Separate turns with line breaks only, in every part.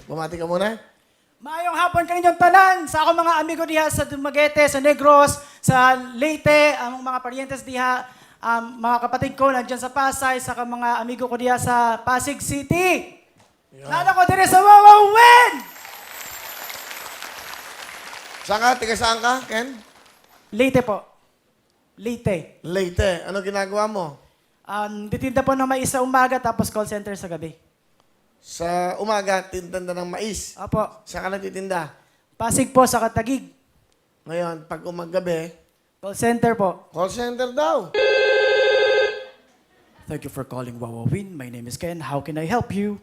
Bumati ka muna.
Maayong hapon kaninyong tanan sa akong mga amigo diha sa Dumaguete, sa Negros, sa Leyte, ang mga parientes diha, mga kapatid ko nandiyan sa Pasay, sa mga amigo ko diha sa Pasig City. Nana ko dire sa Wawawin!
Saan ka? Tiga saan ka, Ken?
Leyte po. Leyte.
Leyte. Ano ginagawa mo?
Ditinda po ng mais sa umaga tapos call center sa gabi.
Sa umaga, tinda ng mais.
Apo.
Saan ka nagtitinda?
Pasig po sa Katagig.
Ngayon, pag umagabi,
Call center po.
call center daw.
Thank you for calling Wawawin. My name is Ken. How can I help you?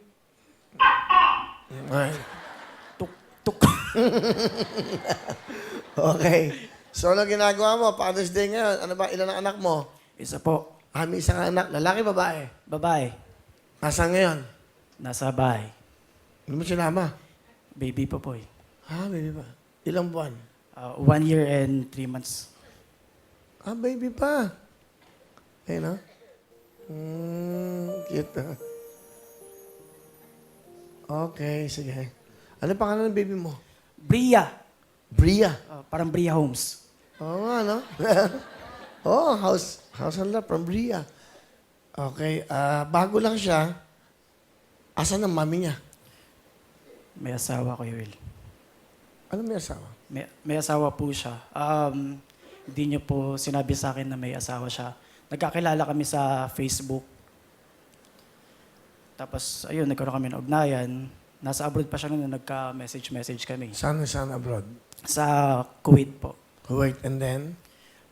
Ay.
Tuk, tuk.
Okay. So, ano ginagawa mo? Father's Day ngayon. Ano ba? Ilan ang anak mo?
Isa po.
May isang anak. Lalaki, babae?
Babae.
Nasaan ngayon?
Nasa bahay.
Ano mo sinama?
Baby pa po eh.
Baby pa. Ilang buwan?
1 year and 3 months.
Baby pa. Ayun, no? Cute, ha? Okay, sige. Ano pangalan ng baby mo?
Bria.
Bria.
Parang Bria Homes.
Oo nga, no? House and love from Bria. Okay, bago lang siya. Asan ang mami niya?
May asawa ko, Will.
Ano may asawa?
May asawa po siya. Hindi niya po sinabi sa akin na may asawa siya. Nagkakilala kami sa Facebook. Tapos, ayun, nagkaroon kami ng ugnayan. Nasa abroad pa siya nung nagka-message kami.
Saan abroad?
Sa Kuwait po.
Kuwait, and then?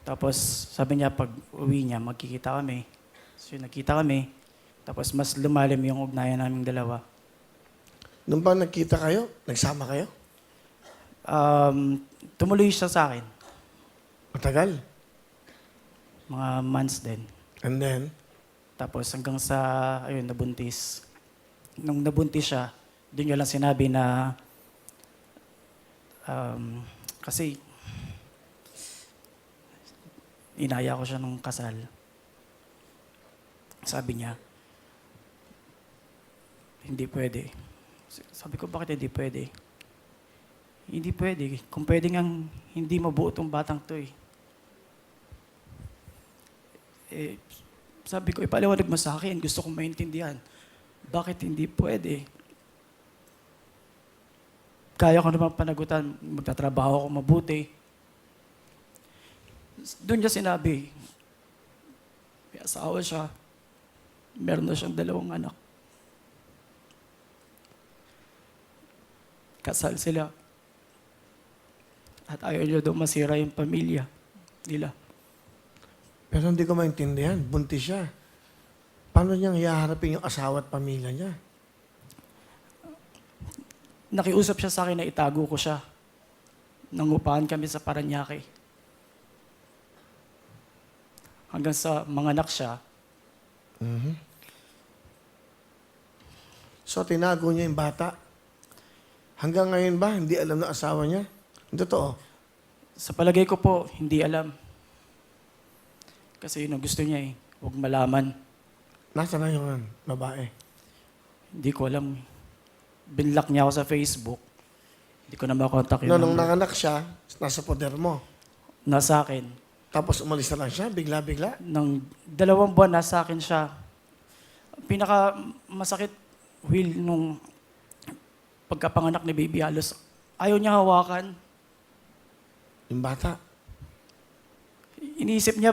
Tapos, sabi niya, pag uwi niya, magkikita kami. So, nagkita kami. Tapos, mas lumalim yung ugnayan naming dalawa.
Nung ba nagkita kayo? Nagsama kayo?
Tumuloy siya sa akin.
Matagal.
Mga months din.
And then?
Tapos hanggang sa, ayun, nabuntis. Nung nabuntis siya, doon niya lang sinabi na, kasi, inaya ko siya nung kasal. Sabi niya, hindi pwede. Sabi ko, bakit hindi pwede? Hindi pwede. Kung pwede ngang hindi mabuo tong batang to eh. Sabi ko, ipaliwanag mo sa akin. Gusto kong maintindihan. Bakit hindi pwede? Kaya ko naman panagutan. Magtatrabaho ako mabuti. Doon niya sinabi, may asawa siya. Meron na siyang 2 anak. Kasal sila. At ayaw niya daw masira yung pamilya nila.
Pero hindi ko maintindihan. Buntis siya. Paano niyang hiharapin yung asawa at pamilya niya?
Nakiusap siya sa akin na itago ko siya. Nangupahan kami sa Paranaque. Hanggang sa manganak siya.
So, tinago niya yung bata. Hanggang ngayon ba, hindi alam ng asawa niya? Totoo.
Sa palagay ko po, hindi alam. Kasi yun ang gusto niya eh. Huwag malaman.
Nasaan na yung babae?
Hindi ko alam. Binlock niya ako sa Facebook. Hindi ko na makontak yun.
Nung nanganak siya, nasa poder mo.
Nasa akin.
Tapos umalis na lang siya, bigla-bigla.
Nang 2 buwan, nasa akin siya. Pinaka masakit, Will, nung pagkapanganak ni Baby halos ayaw niya hawakan.
Yung bata.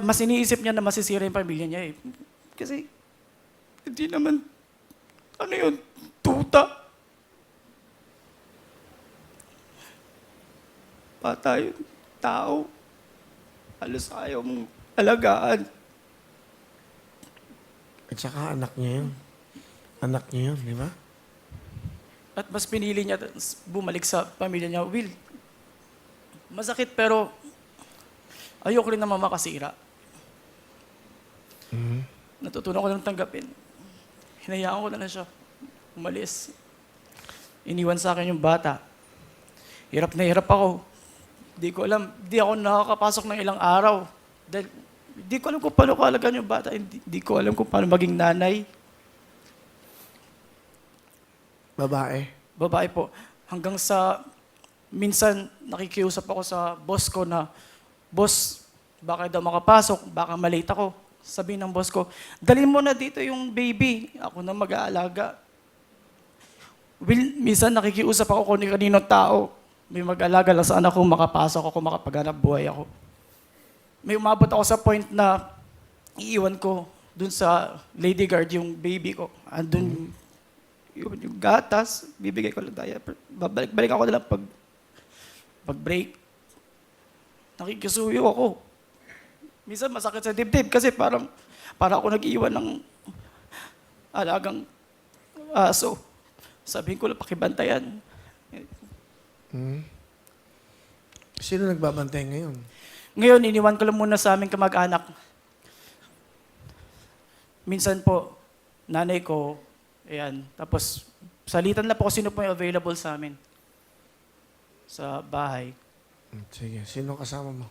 Mas iniisip niya na masisira yung pamilya niya eh. Kasi, hindi naman, ano yun, tuta. Bata yun, tao. Halos ayaw mong alagaan.
At saka anak niya yun. Anak niya yun, di ba?
At mas pinili niya bumalik sa pamilya niya. Will, masakit pero ayoko rin naman makasira. Natutunan ko lang tanggapin. Hinayaan ko na siya. Umalis. Iniwan sa akin yung bata. Hirap na hirap ako. Di ko alam, di ako nakakapasok ng ilang araw. Dahil di ko alam kung paano ko alagaan yung bata. Di ko alam kung paano maging nanay.
Babae.
babae po. Hanggang sa minsan nakikiusap ako sa boss ko na, "Boss, baka daw makapasok, baka malate ako." Sabi ng boss ko, "Dalhin mo na dito yung baby, ako na mag-aalaga." Will, minsan nakikiusap ako kung kaninong tao, may mag-alaga lang sa anak ko, makapasok ako, makapaghanap buhay ako. May umabot ako sa point na iiwan ko dun sa lady guard yung baby ko. Andun yung gatas, bibigay ko lang diaper. Babalik-balik ako na lang pag break. Nakikisuyo ako. Minsan masakit sa dibdib kasi para ako nag-iwan ng alagang aso. Sabihin ko lang, pakibantayan.
Sino nagbabantay ngayon?
Ngayon, iniwan ko lang muna sa aming kamag-anak. Minsan po, nanay ko, ayan, tapos salitan lang po kung sino po yung available sa amin sa bahay.
Sige, sino kasama mo?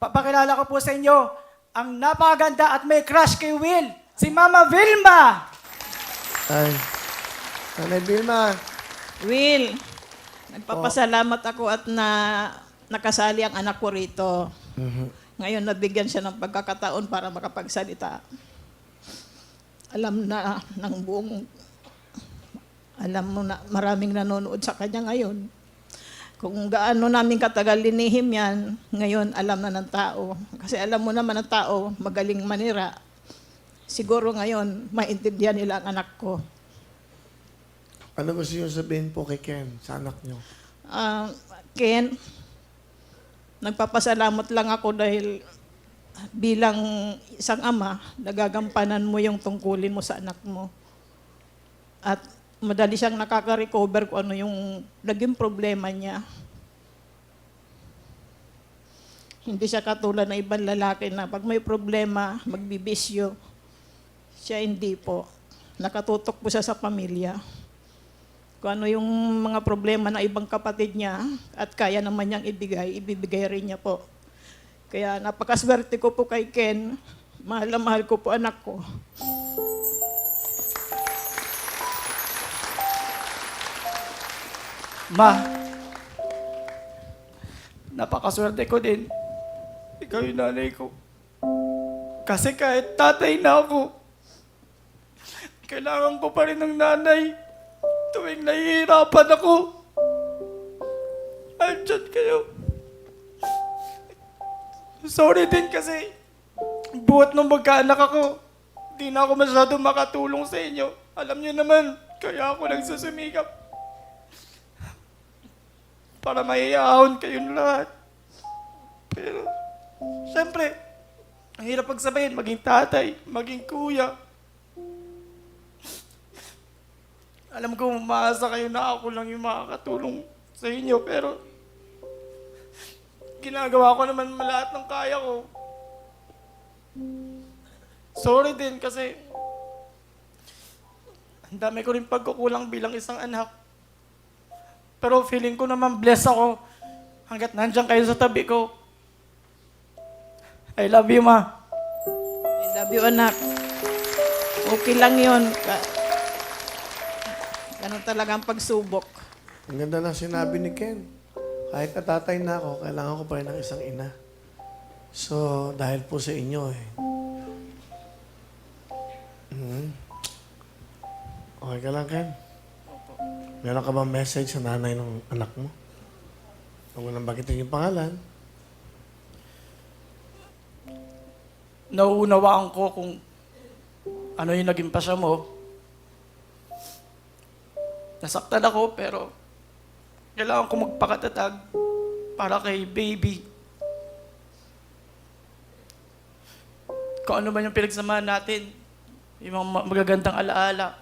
Papakilala ko po sa inyo ang napakaganda at may crush kay Will, si Mama Vilma!
Ay, Nanay Vilma.
Will, nagpapasalamat ako at nakasali ang anak ko rito. Ngayon, nabigyan siya ng pagkakataon para makapagsalita. Alam mo na maraming nanonood sa kanya ngayon. Kung gaano namin katagal linihim yan, ngayon alam na ng tao. Kasi alam mo naman ng tao, magaling manira. Siguro ngayon, maintindihan nila ang anak ko.
Ano gusto niyo sabihin po kay Ken, sa anak niyo?
Ken, nagpapasalamat lang ako dahil bilang isang ama, nagagampanan mo yung tungkulin mo sa anak mo. At madali siyang nakaka-recover kung ano yung naging problema niya. Hindi siya katulad ng ibang lalaki na pag may problema, magbibisyo. Siya hindi po. Nakatutok po siya sa pamilya. Kung ano yung mga problema ng ibang kapatid niya at kaya naman niyang ibibigay rin niya po. Kaya napakaswerte ko po kay Ken. Mahal na mahal ko po anak ko.
Ma, napakaswerte ko din. Ikaw yung nanay ko. Kasi kahit tatay na ako, kailangan ko pa rin ng nanay tuwing nahihirapan ako. Andyan kayo. Sorry din kasi buhat nung magkaanak ako, di na ako masyadong makatulong sa inyo. Alam niyo naman, kaya ako nagsusumikap para maiahon kayong lahat. Pero, siyempre, ang hirap pagsabayin, maging tatay, maging kuya. Alam ko, umaasa kayo na ako lang yung makakatulong sa inyo, pero ginagawa ko naman lahat ng kaya ko. Sorry din kasi ang dami ko rin pagkukulang bilang isang anak. Pero feeling ko naman blessed ako hanggat nandiyan kayo sa tabi ko. I love you, Ma.
I love you, anak. Okay lang yun. Ganun talaga ang pagsubok.
Ang ganda na sinabi ni Ken. Kahit katatay na ako, kailangan ko pa rin ng isang ina. So, dahil po sa inyo Okay ka lang, Ken? Meron ka bang message sa nanay ng anak mo? Huwag mo nang bagitin yung pangalan.
Nauunawaan ko kung ano yung naging pasya mo. Nasaktan ako pero kailangan ko magpakatatag para kay baby. Kung ano man yung pinagsamahan natin, yung mga magagandang alaala,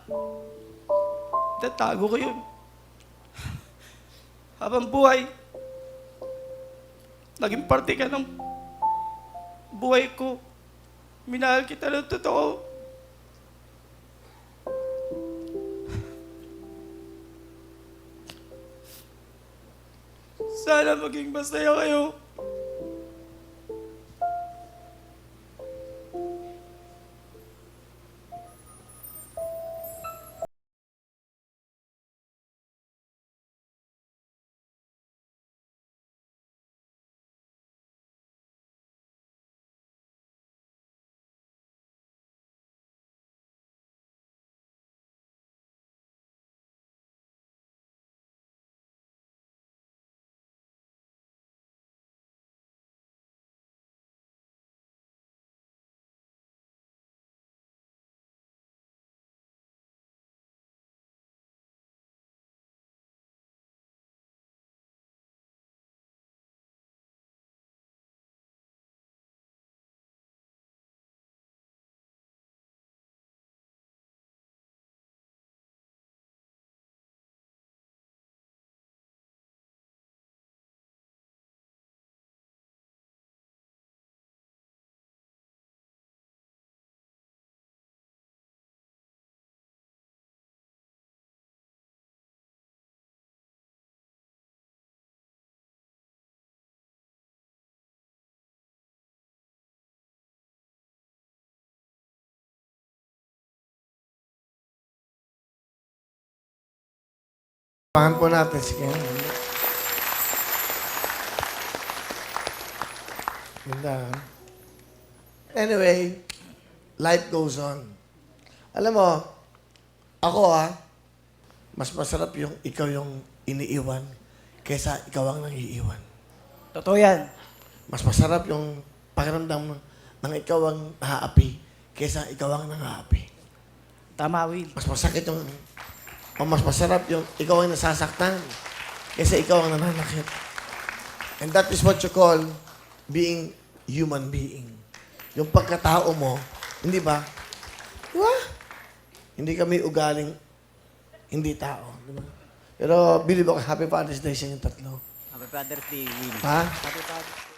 tatago ko yun. Habang buhay, naging parte ka ng buhay ko. Minahal kita ng totoo. Sana maging masaya kayo.
Pangan po natin si Ken. Ganda. Anyway, life goes on. Alam mo, ako mas masarap yung ikaw yung iniiwan kaysa ikaw ang nangiiwan.
Totoo yan.
Mas masarap yung pakiramdam ng ikaw ang naaapi kaysa ikaw ang nangaapi.
Tama, Will.
Mas masakit yung, o mas masarap yung ikaw ang nasasaktan kaysa ikaw ang nananakit. And that is what you call being human being. Yung pagkatao mo, hindi ba? Di ba? Hindi kami ugaling hindi tao. Di ba? Pero believe ako, Happy Father's Day sa inyong tatlo.
Happy Father's Day, Will.
Ha?
Happy Father's